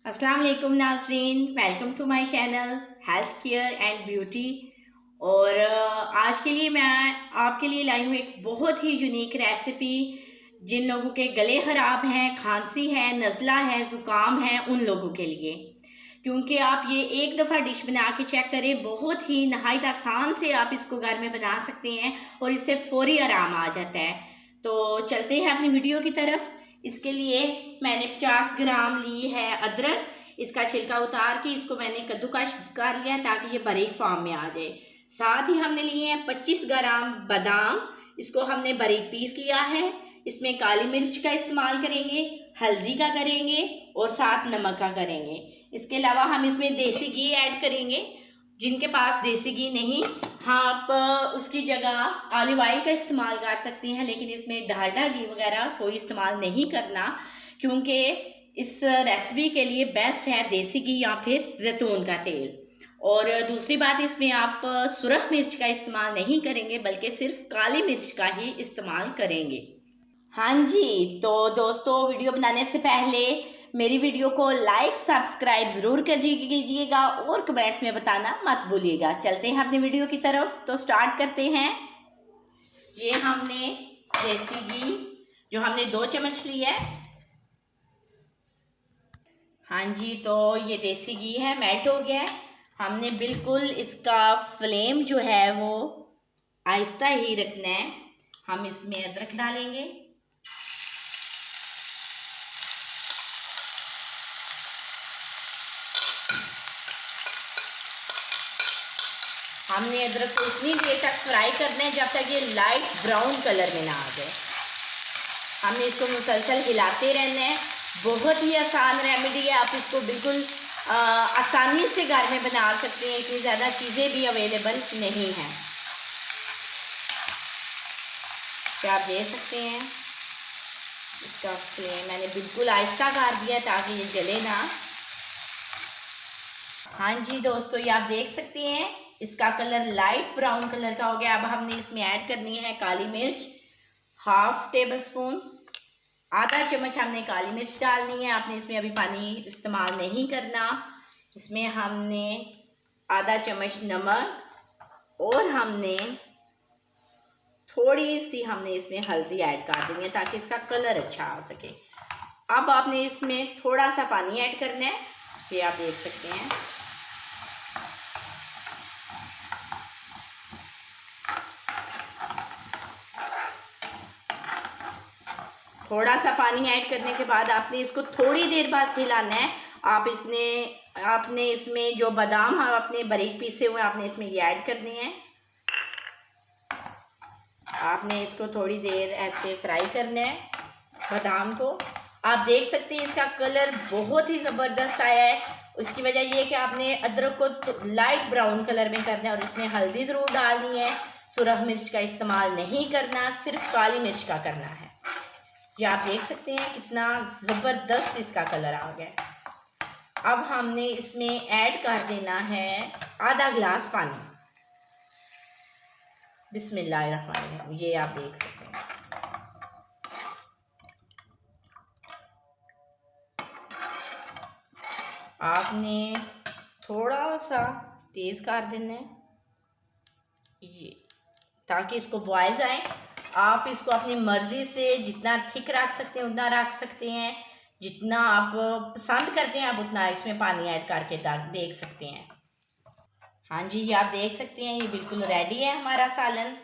अस्सलाम वालेकुम नाज़रीन, welcome to my channel health care and beauty. और आज के लिए मैं आपके लिए लाई हूँ एक बहुत ही यूनिक रेसिपी। जिन लोगों के गले ख़राब हैं, खांसी है, नज़ला है, ज़ुकाम है, उन लोगों के लिए। क्योंकि आप ये एक दफ़ा डिश बना के चेक करें, बहुत ही नहायत आसान से आप इसको घर में बना सकते हैं और इससे फ़ौरी आराम आ जाता है। तो चलते हैं अपनी वीडियो की तरफ। इसके लिए मैंने 50 ग्राम ली है अदरक। इसका छिलका उतार के इसको मैंने कद्दूकश कर लिया ताकि ये बारीक फॉर्म में आ जाए। साथ ही हमने लिए हैं 25 ग्राम बादाम, इसको हमने बारीक पीस लिया है। इसमें काली मिर्च का इस्तेमाल करेंगे, हल्दी का करेंगे और साथ नमक का करेंगे। इसके अलावा हम इसमें देसी घी ऐड करेंगे। जिनके पास देसी घी नहीं, हाँ आप उसकी जगह ऑलिव ऑयल का इस्तेमाल कर सकते हैं, लेकिन इसमें डालडा घी वगैरह कोई इस्तेमाल नहीं करना, क्योंकि इस रेसिपी के लिए बेस्ट है देसी घी या फिर जैतून का तेल। और दूसरी बात, इसमें आप सुरख मिर्च का इस्तेमाल नहीं करेंगे, बल्कि सिर्फ काली मिर्च का ही इस्तेमाल करेंगे। हाँ जी, तो दोस्तों वीडियो बनाने से पहले मेरी वीडियो को लाइक सब्सक्राइब ज़रूर कर कीजिएगा और कमेंट्स में बताना मत भूलिएगा। चलते हैं अपनी वीडियो की तरफ, तो स्टार्ट करते हैं। ये हमने देसी घी जो हमने 2 चम्मच लिया है। हाँ जी, तो ये देसी घी है, मेल्ट हो गया है। हमने बिल्कुल इसका फ्लेम जो है वो आहिस्ता ही रखना है। हम इसमें अदरक डालेंगे। हमने अदरक को इतनी देर तक फ्राई करना है जब तक ये लाइट ब्राउन कलर में ना आ जाए। हमने इसको मुसलसल हिलाते रहना है। बहुत ही आसान रेमेडी है, आप इसको बिल्कुल आसानी से घर में बना सकते हैं। इतनी ज़्यादा चीज़ें भी अवेलेबल नहीं हैं। क्या आप देख सकते हैं, इसका फ्लेम मैंने बिल्कुल आहिस्ता कर दिया ताकि ये जले ना। हाँ जी दोस्तों, ये आप देख सकते हैं इसका कलर लाइट ब्राउन कलर का हो गया। अब हमने इसमें ऐड करनी है काली मिर्च, हाफ टेबल स्पून, आधा चम्मच हमने काली मिर्च डालनी है। आपने इसमें अभी पानी इस्तेमाल नहीं करना। इसमें हमने आधा चम्मच नमक और हमने थोड़ी सी इसमें हल्दी ऐड कर देंगे ताकि इसका कलर अच्छा आ सके। अब आपने इसमें थोड़ा सा पानी ऐड करना है, ये आप देख सकते हैं। थोड़ा सा पानी ऐड करने के बाद आपने इसको थोड़ी देर बाद हिलाना है। आपने इसमें जो बादाम आपने बारीक पीसे हुए आपने इसमें ये ऐड करने हैं। आपने इसको थोड़ी देर ऐसे फ्राई करना है बादाम को। आप देख सकते हैं इसका कलर बहुत ही ज़बरदस्त आया है। उसकी वजह ये कि आपने अदरक को लाइट ब्राउन कलर में करना है और इसमें हल्दी ज़रूर डालनी है। सुरख मिर्च का इस्तेमाल नहीं करना, सिर्फ काली मिर्च का करना है। ये आप देख सकते हैं कितना ज़बरदस्त इसका कलर आ गया। अब हमने इसमें ऐड कर देना है आधा ग्लास पानी। बिस्मिल्लाहिर्रहमानिर्रहीम, ये आप देख सकते हैं। आपने थोड़ा सा तेज़ कर देना है ये, ताकि इसको बॉयल आए। आप इसको अपनी मर्ज़ी से जितना थिक रख सकते हैं उतना रख सकते हैं, जितना आप पसंद करते हैं आप उतना इसमें पानी ऐड करके देख सकते हैं। हाँ जी, ये आप देख सकते हैं ये बिल्कुल रेडी है हमारा सालन।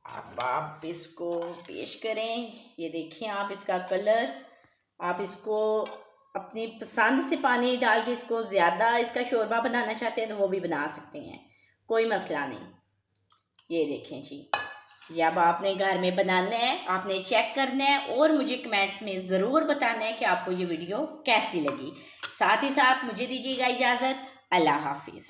अब आप इसको पेश करें, ये देखें आप इसका कलर। आप इसको अपनी पसंद से पानी डाल के इसको ज़्यादा इसका शोरबा बनाना चाहते हैं तो वो भी बना सकते हैं, कोई मसला नहीं। ये देखें जी, ये अब आपने घर में बनाना है, आपने चेक करना है और मुझे कमेंट्स में ज़रूर बताना है कि आपको ये वीडियो कैसी लगी। साथ ही साथ मुझे दीजिएगा इजाज़त। अल्लाह हाफिज़।